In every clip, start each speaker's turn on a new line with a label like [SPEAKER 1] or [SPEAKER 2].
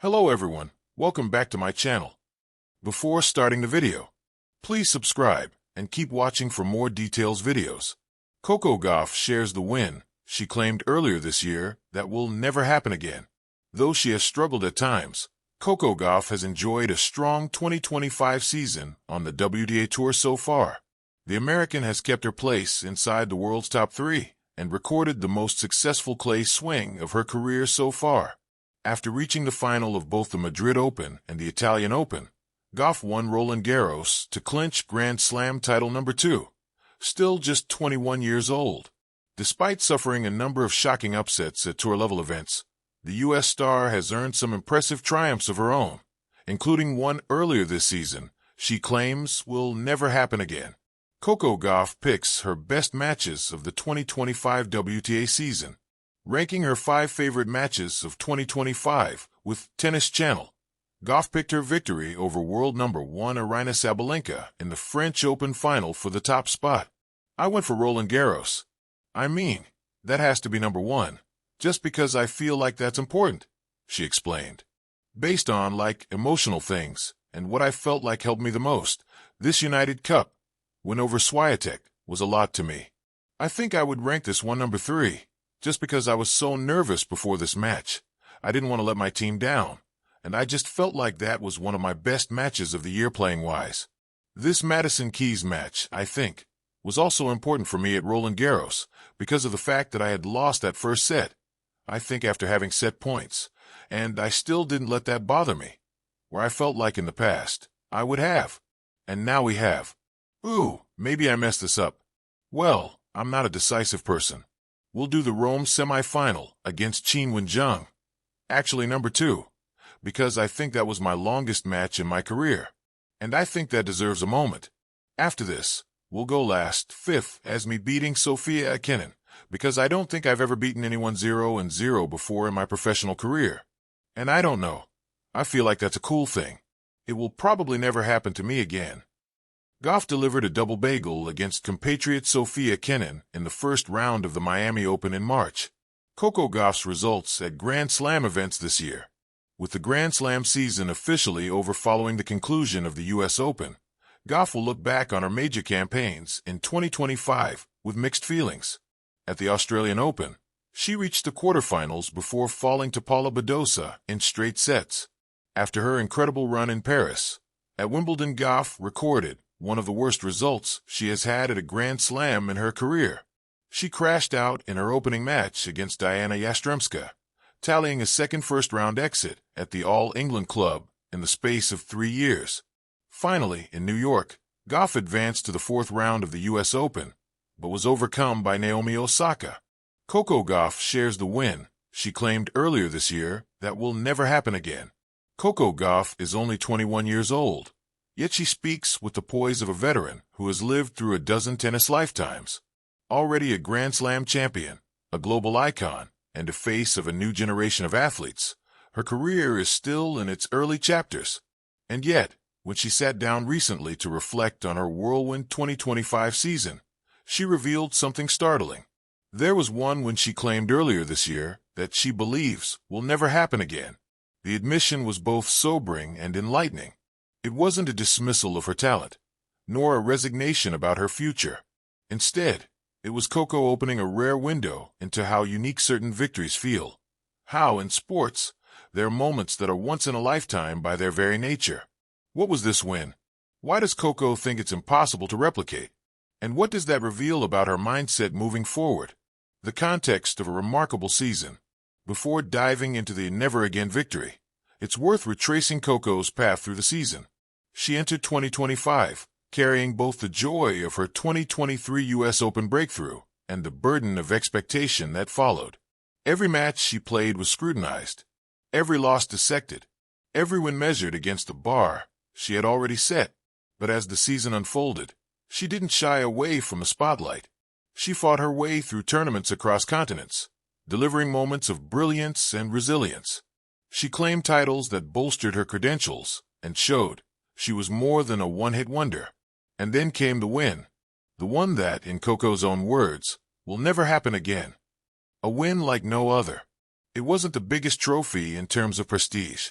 [SPEAKER 1] Hello everyone, welcome back to my channel. Before starting the video, please subscribe and keep watching for more details videos. Coco Gauff shares the win she claimed earlier this year that will never happen again. Though she has struggled at times, Coco Gauff has enjoyed a strong 2025 season on the WTA Tour so far. The American has kept her place inside the world's top 3 and recorded the most successful clay swing of her career so far. After reaching the final of both the Madrid Open and the Italian Open, Gauff won Roland Garros to clinch Grand Slam title number 2, still just 21 years old. Despite suffering a number of shocking upsets at tour-level events, the U.S. star has earned some impressive triumphs of her own, including one earlier this season she claims will never happen again. Coco Gauff picks her best matches of the 2025 WTA season, ranking her 5 favorite matches of 2025 with Tennis Channel. Gauff picked her victory over world number 1 Aryna Sabalenka in the French Open final for the top spot. I went for Roland Garros. I mean, that has to be number 1, just because I feel like that's important, she explained. Based on, emotional things, and what I felt like helped me the most, this United Cup win over Swiatek was a lot to me. I think I would rank this one number 3. Just because I was so nervous before this match. I didn't want to let my team down, and I just felt like that was one of my best matches of the year playing-wise. This Madison Keys match, I think, was also important for me at Roland Garros because of the fact that I had lost that first set, I think after having set points, and I still didn't let that bother me, where I felt like in the past I would have, and now we have. Ooh, maybe I messed this up. Well, I'm not a decisive person. We'll do the Rome semi-final against Qin Wenjung. Actually number 2, because I think that was my longest match in my career, and I think that deserves a moment. After this, we'll go last, 5th, as me beating Sofia Kenin, because I don't think I've ever beaten anyone 0-0 before in my professional career. And I don't know. I feel like that's a cool thing. It will probably never happen to me again. Gauff delivered a double bagel against compatriot Sofia Kenin in the first round of the Miami Open in March. Coco Gauff's results at Grand Slam events this year. With the Grand Slam season officially over following the conclusion of the U.S. Open, Gauff will look back on her major campaigns in 2025 with mixed feelings. At the Australian Open, she reached the quarterfinals before falling to Paula Badosa in straight sets. After her incredible run in Paris, at Wimbledon, Gauff recorded one of the worst results she has had at a Grand Slam in her career. She crashed out in her opening match against Diana Yastremska, tallying a second first-round exit at the All-England Club in the space of 3 years. Finally, in New York, Gauff advanced to the 4th round of the U.S. Open, but was overcome by Naomi Osaka. Coco Gauff shares the win she claimed earlier this year that will never happen again. Coco Gauff is only 21 years old, yet she speaks with the poise of a veteran who has lived through a dozen tennis lifetimes. Already a Grand Slam champion, a global icon, and a face of a new generation of athletes, her career is still in its early chapters. And yet, when she sat down recently to reflect on her whirlwind 2025 season, she revealed something startling. There was one when she claimed earlier this year that she believes will never happen again. The admission was both sobering and enlightening. It wasn't a dismissal of her talent, nor a resignation about her future. Instead, it was Coco opening a rare window into how unique certain victories feel. How, in sports, there are moments that are once in a lifetime by their very nature. What was this win? Why does Coco think it's impossible to replicate? And what does that reveal about her mindset moving forward? The context of a remarkable season. Before diving into the never-again victory, it's worth retracing Coco's path through the season. She entered 2025, carrying both the joy of her 2023 U.S. Open breakthrough and the burden of expectation that followed. Every match she played was scrutinized, every loss dissected, every win measured against the bar she had already set. But as the season unfolded, she didn't shy away from the spotlight. She fought her way through tournaments across continents, delivering moments of brilliance and resilience. She claimed titles that bolstered her credentials and showed she was more than a one-hit wonder. And then came the win, the one that, in Coco's own words, will never happen again. A win like no other. It wasn't the biggest trophy in terms of prestige,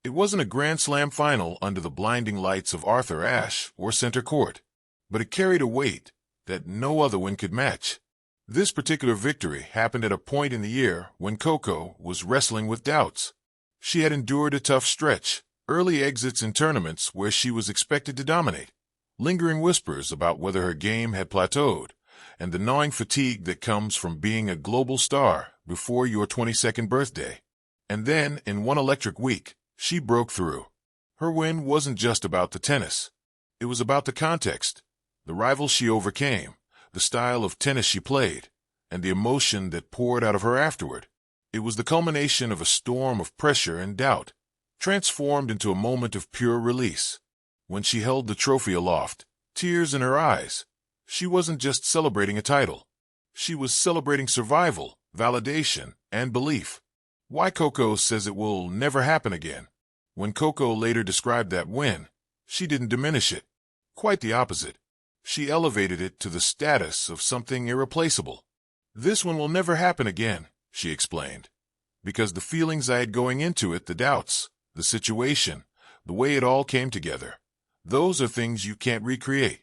[SPEAKER 1] It wasn't a Grand Slam final under the blinding lights of Arthur Ashe or center court, but it carried a weight that no other win could match. This particular victory happened at a point in the year when Coco was wrestling with doubts. She had endured a tough stretch, early exits in tournaments where she was expected to dominate, lingering whispers about whether her game had plateaued, and the gnawing fatigue that comes from being a global star before your 22nd birthday. And then, in one electric week, she broke through. Her win wasn't just about the tennis. It was about the context, the rivals she overcame, the style of tennis she played, and the emotion that poured out of her afterward. It was the culmination of a storm of pressure and doubt, transformed into a moment of pure release. When she held the trophy aloft, tears in her eyes, she wasn't just celebrating a title. She was celebrating survival, validation, and belief. Why Coco says it will never happen again. When Coco later described that win, she didn't diminish it. Quite the opposite. She elevated it to the status of something irreplaceable. This one will never happen again, she explained, because the feelings I had going into it, the doubts, the situation, the way it all came together, those are things you can't recreate.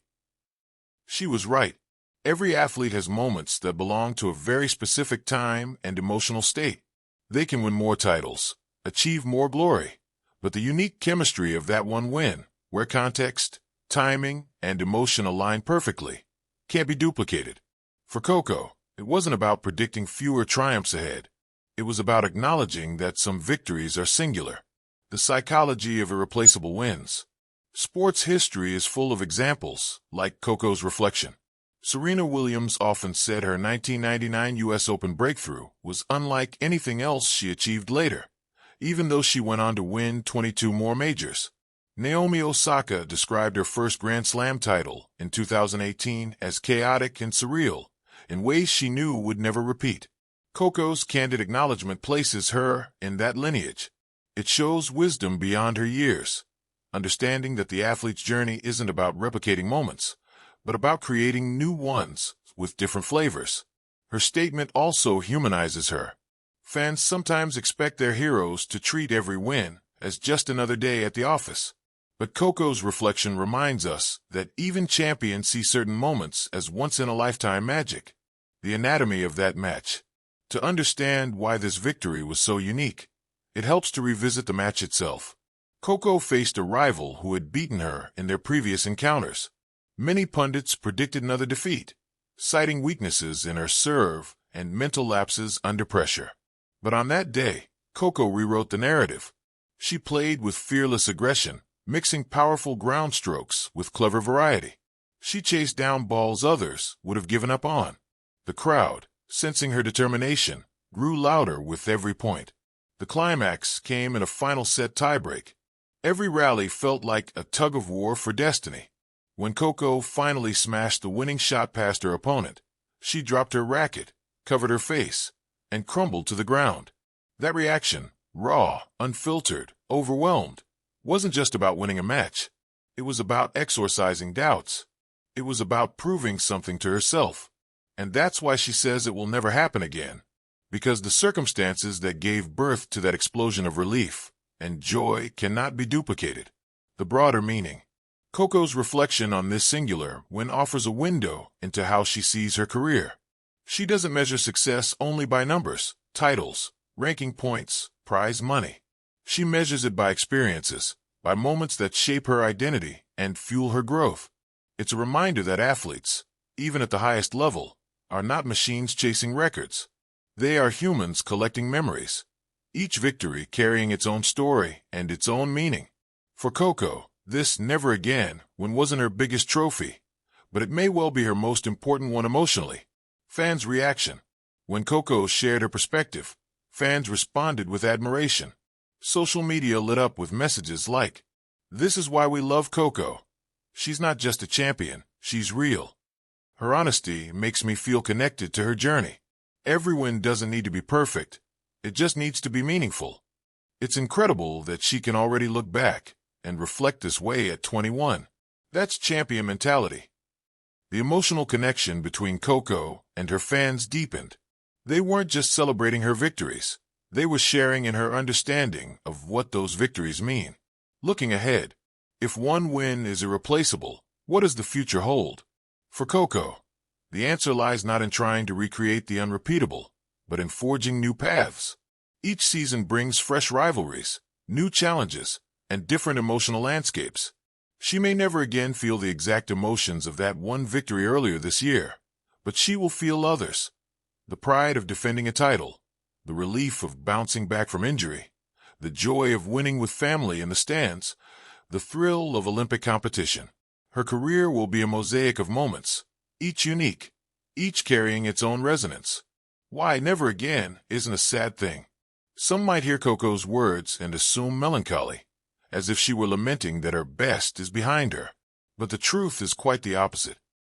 [SPEAKER 1] She was right. Every athlete has moments that belong to a very specific time and emotional state. They can win more titles, achieve more glory, but the unique chemistry of that one win, where context, timing, and emotion align perfectly, can't be duplicated. For Coco, it wasn't about predicting fewer triumphs ahead. It was about acknowledging that some victories are singular. The psychology of irreplaceable wins. Sports history is full of examples, like Coco's reflection. Serena Williams often said her 1999 U.S. Open breakthrough was unlike anything else she achieved later, even though she went on to win 22 more majors. Naomi Osaka described her first Grand Slam title in 2018 as chaotic and surreal, in ways she knew would never repeat. Coco's candid acknowledgement places her in that lineage. It shows wisdom beyond her years, understanding that the athlete's journey isn't about replicating moments, but about creating new ones with different flavors. Her statement also humanizes her. Fans sometimes expect their heroes to treat every win as just another day at the office. But Coco's reflection reminds us that even champions see certain moments as once-in-a-lifetime magic. The anatomy of that match. To understand why this victory was so unique, it helps to revisit the match itself. Coco faced a rival who had beaten her in their previous encounters. Many pundits predicted another defeat, citing weaknesses in her serve and mental lapses under pressure. But on that day, Coco rewrote the narrative. She played with fearless aggression, mixing powerful ground strokes with clever variety. She chased down balls others would have given up on. The crowd, sensing her determination, grew louder with every point. The climax came in a final set tiebreak. Every rally felt like a tug-of-war for destiny. When Coco finally smashed the winning shot past her opponent, she dropped her racket, covered her face, and crumbled to the ground. That reaction, raw, unfiltered, overwhelmed, wasn't just about winning a match. It was about exorcising doubts. It was about proving something to herself. And that's why she says it will never happen again. Because the circumstances that gave birth to that explosion of relief and joy cannot be duplicated. The broader meaning. Coco's reflection on this singular win offers a window into how she sees her career. She doesn't measure success only by numbers, titles, ranking points, prize money. She measures it by experiences, by moments that shape her identity and fuel her growth. It's a reminder that athletes, even at the highest level, are not machines chasing records. They are humans collecting memories, each victory carrying its own story and its own meaning. For Coco, this never again win wasn't her biggest trophy, but it may well be her most important one emotionally. Fans' reaction. When Coco shared her perspective, fans responded with admiration. Social media lit up with messages like, "This is why we love Coco. She's not just a champion, she's real. Her honesty makes me feel connected to her journey. Every win doesn't need to be perfect. It just needs to be meaningful." It's incredible that she can already look back and reflect this way at 21. That's champion mentality. The emotional connection between Coco and her fans deepened. They weren't just celebrating her victories. They were sharing in her understanding of what those victories mean. Looking ahead, if one win is irreplaceable, what does the future hold? For Coco, the answer lies not in trying to recreate the unrepeatable, but in forging new paths. Each season brings fresh rivalries, new challenges, and different emotional landscapes. She may never again feel the exact emotions of that one victory earlier this year, but she will feel others. The pride of defending a title, the relief of bouncing back from injury, the joy of winning with family in the stands, the thrill of Olympic competition. Her career will be a mosaic of moments, each unique, each carrying its own resonance. Why never again isn't a sad thing. Some might hear Coco's words and assume melancholy, as if she were lamenting that her best is behind her. But the truth is quite the opposite.